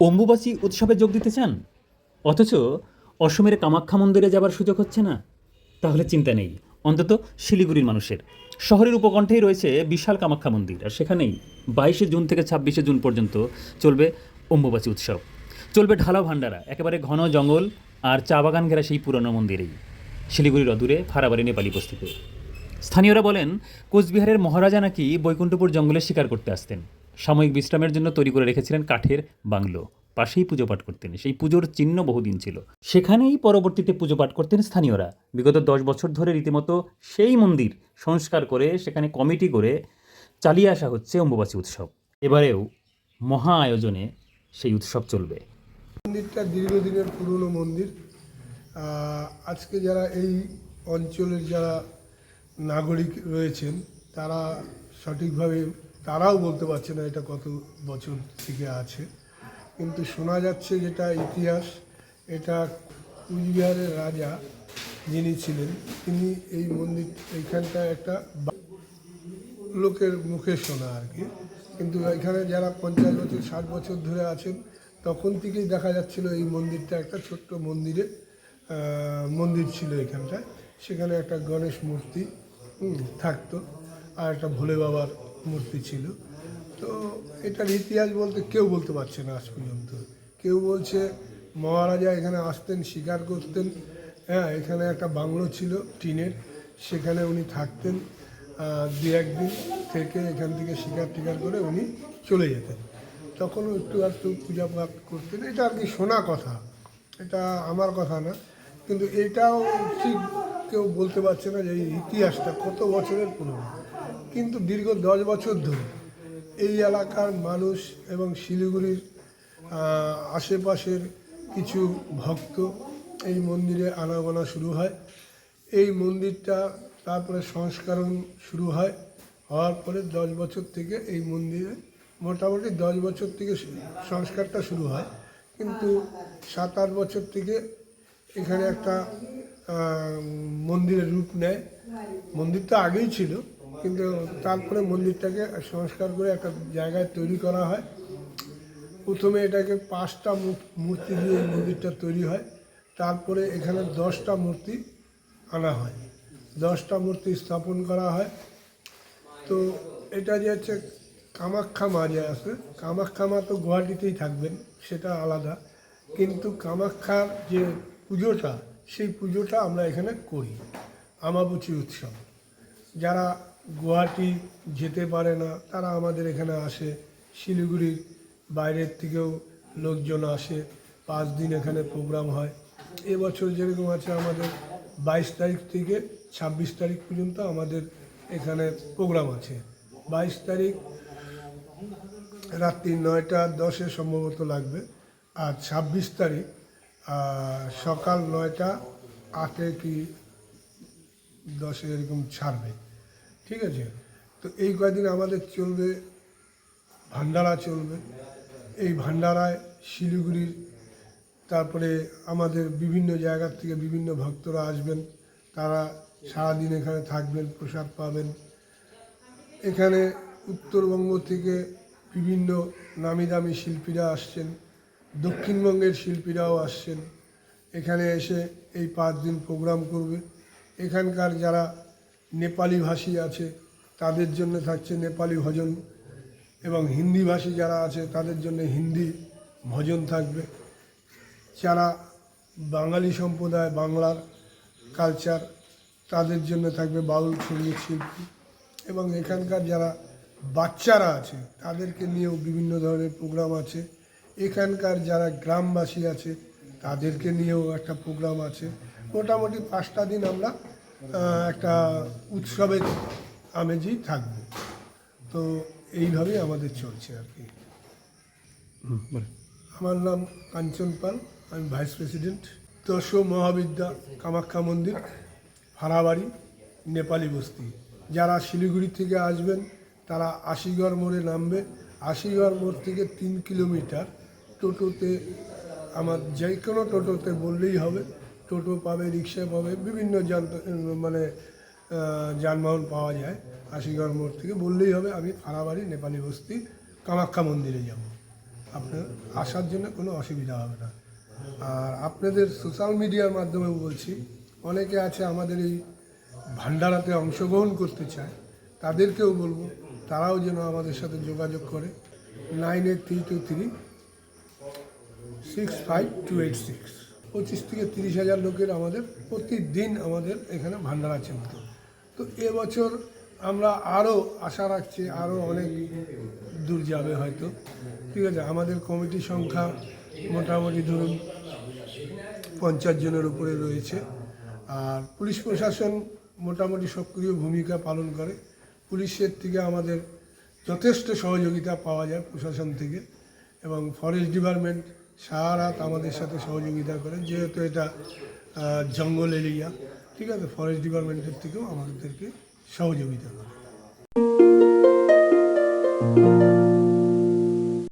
অম্বুবাচী উৎসবে যোগ দিতে চান, অথচ অসমের কামাখ্যা মন্দিরে যাবার সুযোগ হচ্ছে না? তাহলে চিন্তা নেই, অন্তত শিলিগুড়ির মানুষের। শহরের উপকণ্ঠেই রয়েছে বিশাল কামাখ্যা মন্দির, আর সেখানেই 22শে জুন থেকে 26শে জুন পর্যন্ত চলবে অম্বুবাচী উৎসব। চলবে ঢালা ভান্ডারা, একেবারে ঘন জঙ্গল আর চা বাগান ঘেরা সেই পুরনো মন্দিরেই, শিলিগুড়ির অদূরে ফারাবাড়ি নেপালি বস্তিতে। স্থানীয়রা বলেন, কোচবিহারের মহারাজা নাকি বৈকুণ্ঠপুর জঙ্গলে শিকার করতে আসতেন। সাময়িক বিশ্রামের জন্য তৈরি করে রেখেছিলেন কাঠের বাংলো, পাশেই পুজো পাঠ করতেন। সেই পুজোর চিহ্ন বহুদিন ছিল, সেখানেই পরবর্তীতে পুজো পাঠ করতেন স্থানীয়রা। বিগত 10 বছর ধরে রীতিমতো সেই মন্দির সংস্কার করে সেখানে কমিটি করে চালিয়ে আসা হচ্ছে অম্বুবাচী উৎসব। এবারেও মহা আয়োজনে সেই উৎসব চলবে। মন্দিরটা দীর্ঘদিনের পুরনো মন্দির। আজকে যারা এই অঞ্চলের যারা নাগরিক রয়েছেন তারা সঠিকভাবে তারাও বলতে পারছে না এটা কত বছর থেকে আছে, কিন্তু শোনা যাচ্ছে যেটা ইতিহাস, এটা কুচবিহারের রাজা যিনি ছিলেন তিনি এই মন্দির এইখানটা একটা লোকের মুখে শোনা আর কি, কিন্তু এখানে যারা 50 বছর 60 বছর ধরে আছেন তখন থেকেই দেখা যাচ্ছিল এই মন্দিরটা একটা ছোট্ট মন্দির ছিল এখানটায়। সেখানে একটা গণেশ মূর্তি থাকতো আর একটা ভোলে বাবার মূর্তি ছিল। তো এটার ইতিহাস বলতে কেউ বলতে পারছে না আজ পর্যন্ত। কেউ বলছে মহারাজা এখানে আসতেন, শিকার করতেন, হ্যাঁ এখানে একটা বাংলো ছিল টিনের, সেখানে উনি থাকতেন, 2-1 দিন থেকে এখান থেকে শিকার টিকার করে উনি চলে যেতেন, তখনও একটু পূজা পাঠ করতেন। এটা আর কি শোনা কথা, এটা আমার কথা না, কিন্তু এটাও ঠিক কেউ বলতে পারছে না যে এই ইতিহাসটা কত বছরের পুরনো। কিন্তু দীর্ঘ 10 বছর ধরে এই এলাকার মানুষ এবং শিলিগুড়ির আশেপাশের কিছু ভক্ত এই মন্দিরে আনাগোনা শুরু হয়। এই মন্দিরটা তারপরে সংস্করণ শুরু হয়, হওয়ার পরে 10 বছর থেকে এই মন্দিরে মোটামুটি 10 বছর থেকে সংস্কারটা শুরু হয়, কিন্তু 7-8 বছর থেকে এখানে একটা মন্দিরের রূপ নেয়। মন্দিরটা আগেই ছিল, কিন্তু তারপরে মন্দিরটাকে সংস্কার করে একটা জায়গায় তৈরি করা হয়। প্রথমে এটাকে 5টা মূর্তি দিয়ে এই মন্দিরটা তৈরি হয়, তারপরে এখানে 10টা মূর্তি আনা হয়, 10টা মূর্তি স্থাপন করা হয়। তো এটা যে হচ্ছে কামাখ্যা মা যে আছে, কামাখ্যা মা তো গুয়াহাটিতেই থাকবেন, সেটা আলাদা, কিন্তু কামাখ্যার যে পুজোটা সেই পুজোটা আমরা এখানে করি আমাবুচি উৎসব। যারা গুয়াহাটি যেতে পারে না তারা আমাদের এখানে আসে, শিলিগুড়ির বাইরের থেকেও লোকজন আসে, 5 দিন এখানে প্রোগ্রাম হয়। এবছর যেরকম আছে আমাদের 22 তারিখ থেকে 26 তারিখ পর্যন্ত আমাদের এখানে প্রোগ্রাম আছে। 22 তারিখ রাত্রি 9টা 10-এ সম্ভবত লাগবে, আর 26 তারিখ সকাল 9টা 8-এ কি 10-এ এরকম ছাড়বে, ঠিক আছে? তো এই কয়েকদিন আমাদের চলবে ভান্ডারা চলবে। এই ভান্ডারায় শিলিগুড়ির তারপরে আমাদের বিভিন্ন জায়গার থেকে বিভিন্ন ভক্তরা আসবেন, তারা সারাদিন এখানে থাকবেন, প্রসাদ পাবেন। এখানে উত্তরবঙ্গ থেকে বিভিন্ন নামি দামি শিল্পীরা আসছেন, দক্ষিণবঙ্গের শিল্পীরাও আসছেন, এখানে এসে এই 5 দিন প্রোগ্রাম করবে। এখানকার যারা নেপালি ভাষী আছে তাদের জন্য থাকছে নেপালি ভজন, এবং হিন্দি ভাষী যারা আছে তাদের জন্য হিন্দি ভজন থাকবে। যারা বাঙালি সম্প্রদায়, বাংলার কালচার, তাদের জন্য থাকবে বাউল সঙ্গীত শিল্পী, এবং এখানকার যারা বাচ্চারা আছে তাদেরকে নিয়েও বিভিন্ন ধরনের প্রোগ্রাম আছে। এখানকার যারা গ্রামবাসী আছে তাদেরকে নিয়েও একটা প্রোগ্রাম আছে। মোটামুটি 5টা দিন আমরা একটা উৎসবের আমেজেই থাকব। তো এইভাবেই আমাদের চলছে আর কি। আমার নাম কাঞ্চন পাল, আমি ভাইস প্রেসিডেন্ট। 10 মহাবিদ্যা কামাখ্যা মন্দির, ফারাবাড়ি নেপালি বস্তি। যারা শিলিগুড়ি থেকে আসবেন তারা আশিগড় মোড়ে নামবে, আশিগড় মোড় থেকে 3 কিলোমিটার টোটোতে, আমার যে কোনো টোটোতে বললেই হবে, টোটো পাবে, রিক্সা পাবে, বিভিন্ন যানবাহন পাওয়া যায়। আশিগড় মোড় থেকে বললেই হবে আমি ফারাবাড়ি নেপালি বস্তি কামাখ্যা মন্দিরে যাব। আপনার আসার জন্য কোনো অসুবিধা হবে না। আর আপনাদের সোশ্যাল মিডিয়ার মাধ্যমে বলছি, অনেকে আছে আমাদের এই ভান্ডারাতে অংশগ্রহণ করতে চায়, তাদেরকেও বলবো তারাও যেন আমাদের সাথে যোগাযোগ করে 9832365286। 25 থেকে 30,000 লোকের আমাদের প্রতিদিন আমাদের এখানে ভান্ডারা চলত। তো এবছর আমরা আরও আশা রাখছি আরও অনেক দূর যাবে হয়তো। ঠিক আছে, আমাদের কমিটি সংখ্যা মোটামুটি ধরুন 50 জনের উপরে রয়েছে। আর পুলিশ প্রশাসন মোটামুটি সক্রিয় ভূমিকা পালন করে। পুলিশের থেকে আমাদের যথেষ্ট সহযোগিতা পাওয়া যায় প্রশাসন থেকে, এবং ফরেস্ট ডিপার্টমেন্ট সারা রাত আমাদের সাথে সহযোগিতা করে, যেহেতু এটা জঙ্গল এরিয়া। ঠিক আছে, ফরেস্ট ডিপার্টমেন্টের থেকেও আমাদেরকে সহযোগিতা করে।